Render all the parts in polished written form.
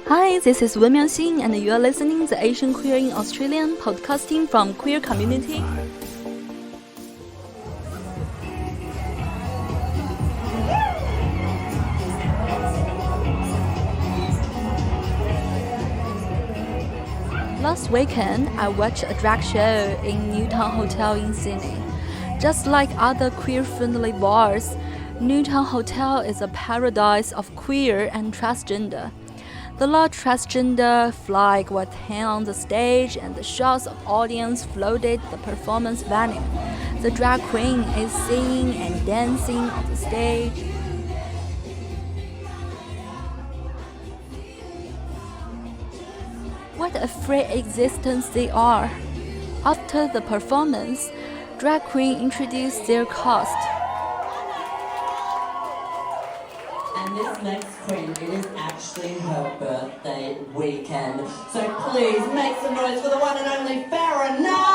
Hi, this is Wen Mianxing, and you are listening to Asian Queer in Australian, podcasting from Queer Community. Last weekend, I watched a drag show in Newtown Hotel in Sydney. Just like other queer-friendly bars, Newtown Hotel is a paradise of queer and transgender. The large transgender flag was hung on the stage, and the shots of audience flooded the performance venue. The drag queen is singing and dancing on the stage. What a free existence they are! After the performance, drag queen introduced their cast. And this next queen, it is actually her birthday weekend. So please make some noise for the one and only Farrah Nah!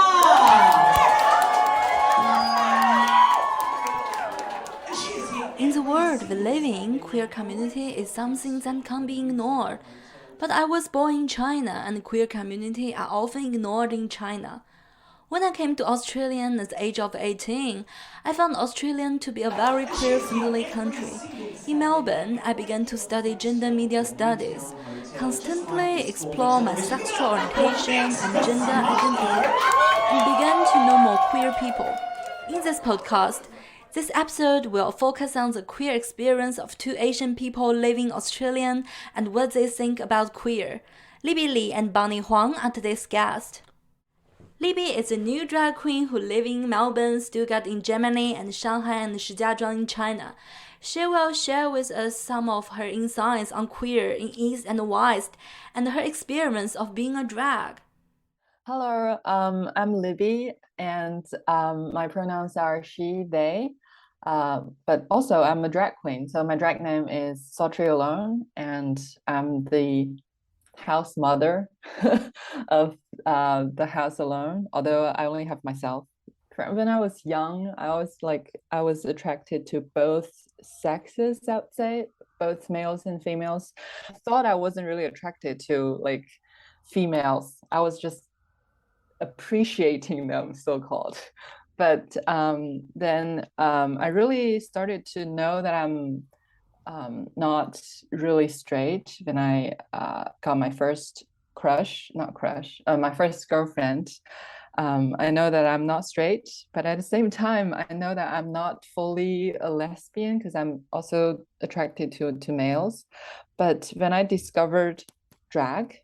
In the world we live in, queer community is something that can't be ignored. But I was born in China, and queer community are often ignored in China. When I came to Australia at the age of 18, I found Australia to be a very queer-friendly country. In Melbourne, I began to study gender media studies, constantly explore my sexual orientation and gender identity, and began to know more queer people. In this podcast, this episode will focus on the queer experience of two Asian people living in Australia and what they think about queer. Libby Li and Bonnie Huang are today's guests. Libby is a new drag queen who lives in Melbourne, Stuttgart in Germany, and Shanghai and Shijiazhuang in China. She will share with us some of her insights on queer in East and West and her experience of being a drag. Hello, I'm Libby, and my pronouns are she, they, but also I'm a drag queen. So my drag name is Sultry Alone, and I'm the house mother of the house alone, although I only have myself. When I was young, I was attracted to both sexes, I would say, both males and females. I thought I wasn't really attracted to like females. I was just appreciating them, so-called. But then I really started to know that I'm not really straight when I got my first my first girlfriend. I know that I'm not straight, but at the same time, I know that I'm not fully a lesbian because I'm also attracted to males. But when I discovered drag,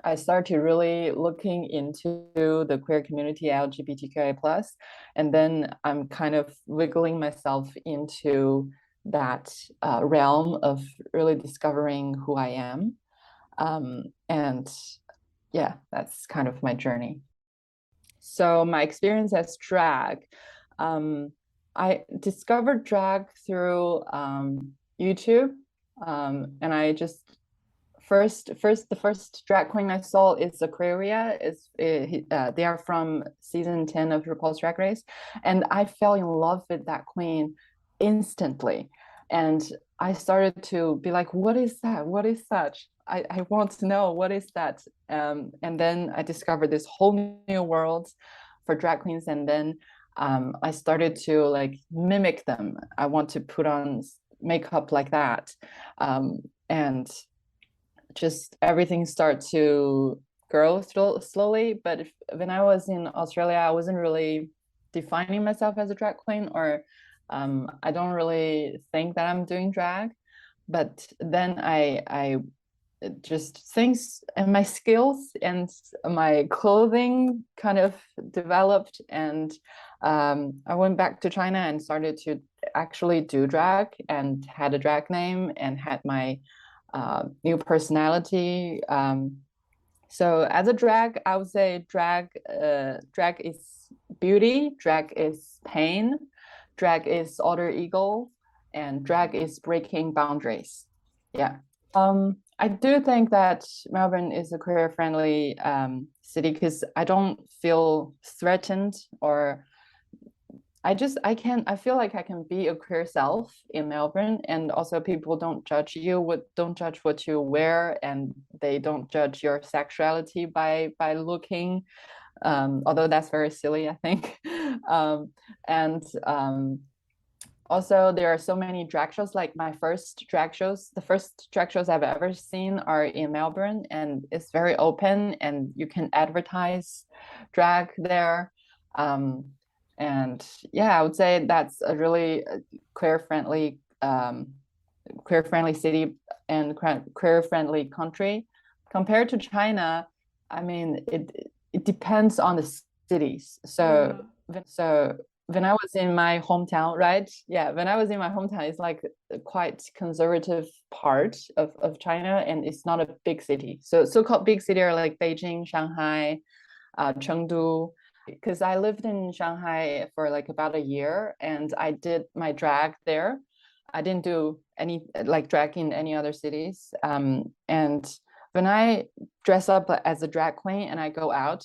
I started really looking into the queer community, LGBTQIA+, and then I'm kind of wiggling myself into that realm of really discovering who I am. And yeah, that's kind of my journey. So my experience as drag, I discovered drag through YouTube, and I just the first drag queen I saw is Aquaria. They are from season 10 of RuPaul's Drag Race, and I fell in love with that queen instantly. And I started to be like, what is that? What is that? I want to know, what is that? And then I discovered this whole new world for drag queens, and then I started to like mimic them. I want to put on makeup like that, and just everything start to grow slowly. But when I was in Australia, I wasn't really defining myself as a drag queen, or I don't really think that I'm doing drag. But then I just things and my skills and my clothing kind of developed, and I went back to China and started to actually do drag and had a drag name and had my new personality. So as a drag, I would say drag is beauty, drag is pain, drag is alter ego, and drag is breaking boundaries. Yeah. I do think that Melbourne is a queer-friendly city because I don't feel threatened or I feel like I can be a queer self in Melbourne, and also people don't judge what you wear, and they don't judge your sexuality by looking, although that's very silly, I think. And Also, there are so many drag shows. Like the first drag shows I've ever seen are in Melbourne, and it's very open, and you can advertise drag there. Um, and yeah, I would say that's a really queer friendly, queer friendly city and queer friendly country. Compared to China, I mean, it depends on the cities. So when I was in my hometown, right? Yeah, when I was in my hometown, it's like a quite conservative part of China, and it's not a big city. So so-called big city are like Beijing, Shanghai, Chengdu. Because I lived in Shanghai for like about a year, and I did my drag there. I didn't do any like drag in any other cities. And when I dress up as a drag queen and I go out,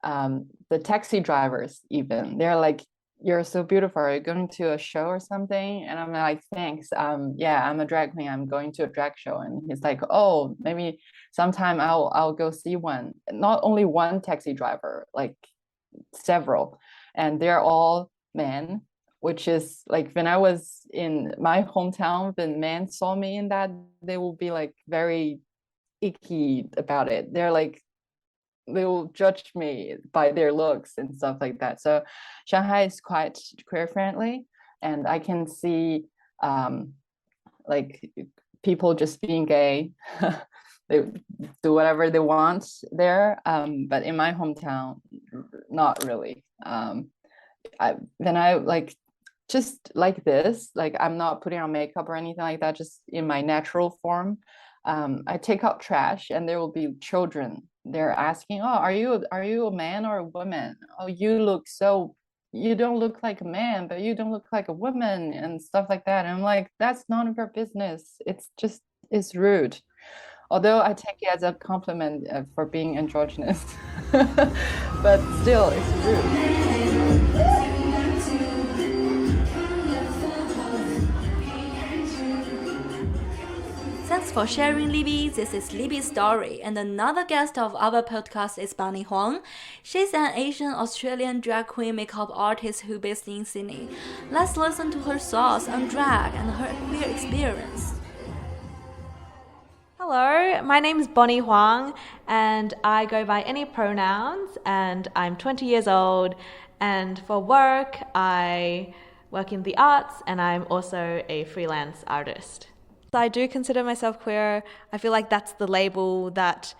the taxi drivers even they're like, "You're so beautiful. Are you going to a show or something?" And I'm like, "Thanks. Yeah, I'm a drag queen. I'm going to a drag show." And he's like, "Oh, maybe sometime I'll go see one." Not only one taxi driver, like several, and they're all men. Which is like when I was in my hometown, when men saw me in that, they will be like very icky about it. They're like they will judge me by their looks and stuff like that. So Shanghai is quite queer friendly, and I can see like people just being gay. They do whatever they want there. But in my hometown, not really. Then I like just like this, like I'm not putting on makeup or anything like that, just in my natural form. I take out trash, and there will be children. They're asking, "Oh, are you a man or a woman? Oh, you don't look like a man, but you don't look like a woman," and stuff like that. And I'm like, that's none of your business. It's rude. Although I take it as a compliment for being androgynous, but still, it's rude. Thanks for sharing, Libby. This is Libby's story, and another guest of our podcast is Bunny Huang. She's an Asian Australian drag queen makeup artist who based in Sydney. Let's listen to her thoughts on drag and her queer experience. Hello, my name is Bonnie Huang, and I go by any pronouns, and I'm 20 years old, and for work, I work in the arts, and I'm also a freelance artist. I do consider myself queer. I feel like that's the label that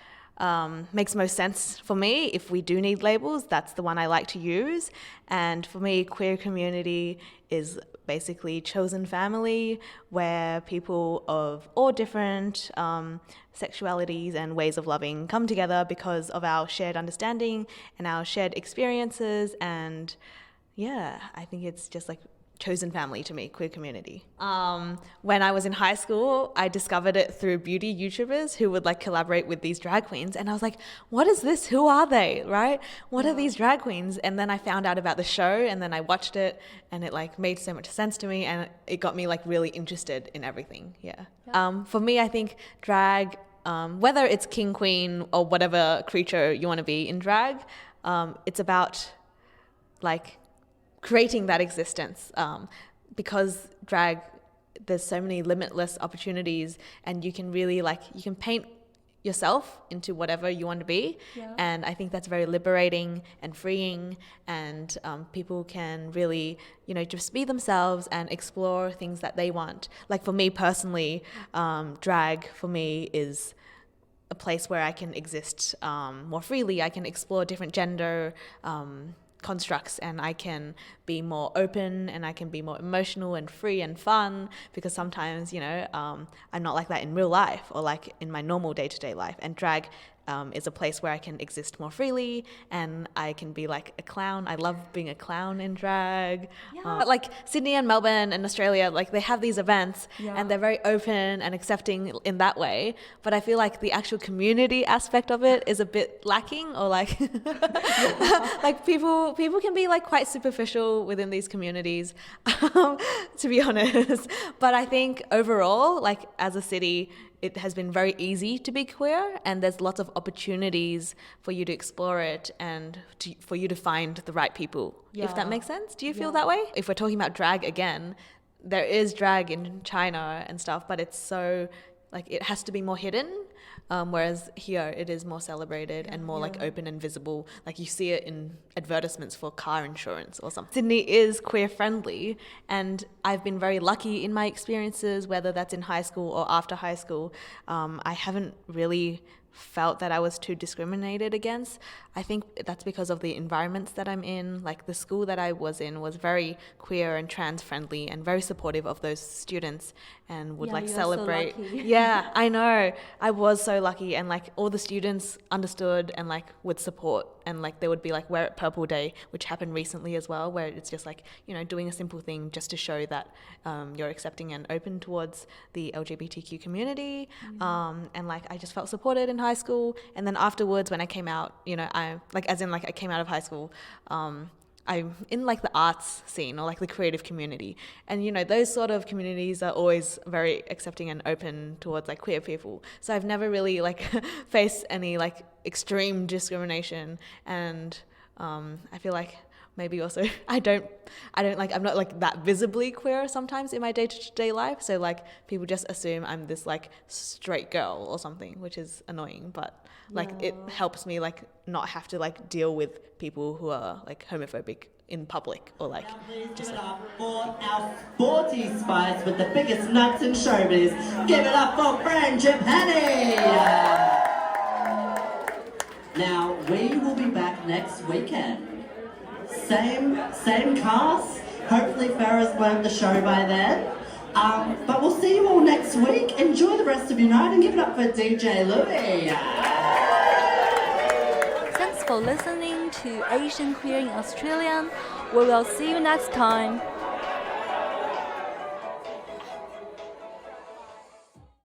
makes most sense for me. If we do need labels, that's the one I like to use. And for me, queer community is basically chosen family, where people of all different sexualities and ways of loving come together because of our shared understanding and our shared experiences. And yeah, I think it's just like chosen family to me, queer community. When I was in high school, I discovered it through beauty YouTubers who would like collaborate with these drag queens, and I was like, what is this? Who are they, right? What are these drag queens? And then I found out about the show, and then I watched it, and it like made so much sense to me, and it got me like really interested in everything. For me, I think drag, whether it's king, queen, or whatever creature you want to be in drag, it's about like creating that existence, because drag, there's so many limitless opportunities, and you can really you can paint yourself into whatever you want to be. And I think that's very liberating and freeing, and people can really just be themselves and explore things that they want. Like for me personally, drag for me is a place where I can exist more freely. I can explore different gender constructs, and I can be more open, and I can be more emotional and free and fun, because sometimes I'm not like that in real life or like in my normal day-to-day life, and drag is a place where I can exist more freely and I can be like a clown. I love being a clown in drag. But like Sydney and Melbourne and Australia, like they have these events and they're very open and accepting in that way. But I feel like the actual community aspect of it is a bit lacking, or like like people can be like quite superficial within these communities, to be honest. But I think overall, like as a city, it has been very easy to be queer, and there's lots of opportunities for you to explore it and for you to find the right people, if that makes sense. Do you feel that way? If we're talking about drag again, there is drag in China and stuff, but it's so, like, it has to be more hidden. Whereas here it is more celebrated and more like open and visible. Like you see it in advertisements for car insurance or something. Sydney is queer friendly, and I've been very lucky in my experiences, whether that's in high school or after high school. I haven't really felt that I was too discriminated against. I think that's because of the environments that I'm in. Like the school that I was in was very queer and trans friendly and very supportive of those students, and would like celebrate. So lucky. Yeah, I know. I was so lucky, and like all the students understood and like would support, and like there would be like Wear It Purple Day, which happened recently as well, where it's just like, you know, doing a simple thing just to show that you're accepting and open towards the LGBTQ community. And like I just felt supported in high school, and then afterwards when I came out, you know, I came out of high school, I'm in like the arts scene or like the creative community, and you know those sort of communities are always very accepting and open towards like queer people. So I've never really like faced any like extreme discrimination, and I feel like maybe also I don't like, I'm not like that visibly queer sometimes in my day-to-day life, so like people just assume I'm this like straight girl or something, which is annoying, but like it helps me like not have to like deal with people who are like homophobic in public, or like Give it up for our sporty spice with the biggest nuts in showbiz. Give it up for Frangipani! Now, we will be back next weekend. Same cast. Hopefully Farrah's won the show by then. But we'll see you all next week. Enjoy the rest of your night and give it up for DJ Libby. Thanks for listening to Asian Queer in Australia. We will see you next time.